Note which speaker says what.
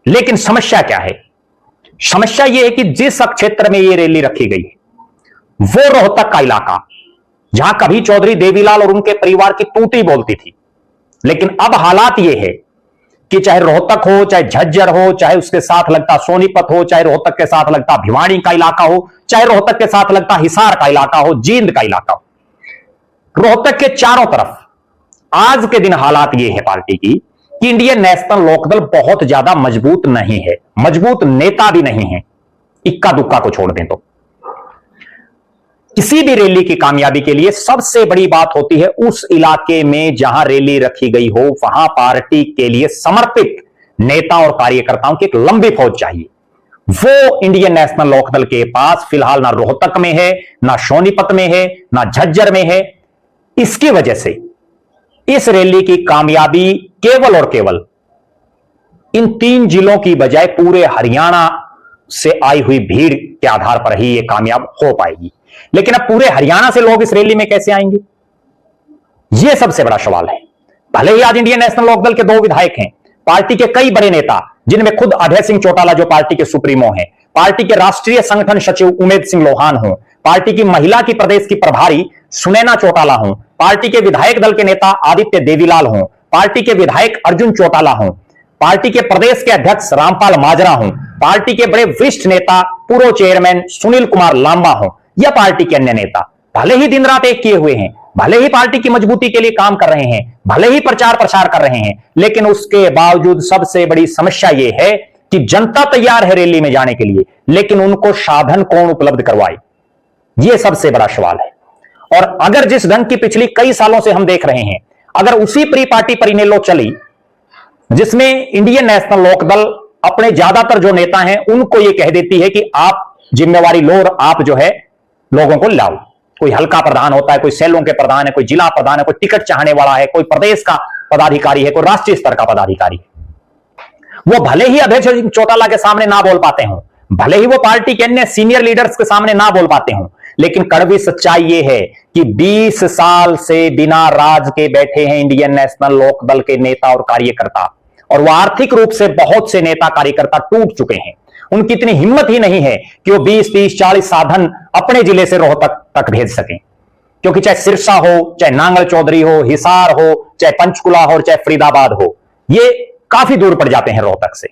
Speaker 1: लेकिन समस्या क्या है? समस्या यह है कि जिस क्षेत्र में यह रैली रखी गई है वो रोहतक का इलाका, जहां कभी चौधरी देवीलाल और उनके परिवार की टूटी बोलती थी, लेकिन अब हालात यह है कि चाहे रोहतक हो, चाहे झज्जर हो, चाहे उसके साथ लगता सोनीपत हो, चाहे रोहतक के साथ लगता भिवाड़ी का इलाका हो, चाहे रोहतक के साथ लगता हिसार का इलाका हो, जींद का इलाका हो, रोहतक के चारों तरफ आज के दिन हालात यह है पार्टी की कि इंडियन नेशनल लोकदल बहुत ज्यादा मजबूत नहीं है, मजबूत नेता भी नहीं है। इक्का दुक्का को छोड़ दें तो किसी भी रैली की कामयाबी के लिए सबसे बड़ी बात होती है उस इलाके में जहां रैली रखी गई हो वहां पार्टी के लिए समर्पित नेता और कार्यकर्ताओं की एक लंबी फौज चाहिए। वो इंडियन नेशनल लोकदल के पास फिलहाल ना रोहतक में है, ना सोनीपत में है, ना झज्जर में है। इसकी वजह से इस रैली की कामयाबी केवल और केवल इन 3 जिलों की बजाय पूरे हरियाणा से आई हुई भीड़ के आधार पर ही यह कामयाब हो पाएगी। लेकिन अब पूरे हरियाणा से लोग इस रैली में कैसे आएंगे, यह सबसे बड़ा सवाल है। भले ही आज इंडियन नेशनल लोकदल के 2 विधायक हैं, पार्टी के कई बड़े नेता जिनमें खुद अभय सिंह चौटाला जो पार्टी के सुप्रीमो हैं, पार्टी के राष्ट्रीय संगठन सचिव उमेद सिंह लोहान हो, पार्टी की महिला की प्रदेश की प्रभारी सुनैना चौटाला हो, पार्टी के विधायक दल के नेता आदित्य देवीलाल हो, पार्टी के विधायक अर्जुन चौटाला हो, पार्टी के प्रदेश के अध्यक्ष रामपाल माजरा हो, पार्टी के बड़े वरिष्ठ नेता पूर्व चेयरमैन सुनील कुमार लांबा हो या पार्टी के अन्य नेता, भले ही दिन रात एक किए हुए हैं, भले ही पार्टी की मजबूती के लिए काम कर रहे हैं, भले ही प्रचार प्रसार कर रहे हैं, लेकिन उसके बावजूद सबसे बड़ी समस्या यह है कि जनता तैयार है रैली में जाने के लिए, लेकिन उनको साधन कौन उपलब्ध करवाए, यह सबसे बड़ा सवाल है। और अगर जिस ढंग की पिछली कई सालों से हम देख रहे हैं, अगर उसी प्री पार्टी परिनेलो चली जिसमें इंडियन नेशनल लोकदल अपने ज्यादातर जो नेता हैं उनको यह कह देती है कि आप जिम्मेवारी लो और आप जो है लोगों को लाओ, कोई हल्का प्रधान होता है, कोई सेलों के प्रधान है, कोई जिला प्रधान है, कोई टिकट चाहने वाला है, कोई प्रदेश का पदाधिकारी है, कोई राष्ट्रीय स्तर का पदाधिकारी है, वो भले ही अभय सिंह चौटाला के सामने ना बोल पाते हों, भले ही वो पार्टी के अन्य सीनियर लीडर्स के सामने ना बोल पाते हों, लेकिन कड़वी सच्चाई यह है कि 20 साल से बिना राज के बैठे हैं इंडियन नेशनल लोकदल के नेता और कार्यकर्ता, और वो आर्थिक रूप से बहुत से नेता कार्यकर्ता टूट चुके हैं। उनकी इतनी हिम्मत ही नहीं है कि वो 20, 30, 40 साधन अपने जिले से रोहतक तक भेज सकें, क्योंकि चाहे सिरसा हो, चाहे नांगल चौधरी हो, हिसार हो, चाहे पंचकुला हो, चाहे फरीदाबाद हो, ये काफी दूर पड़ जाते हैं रोहतक से।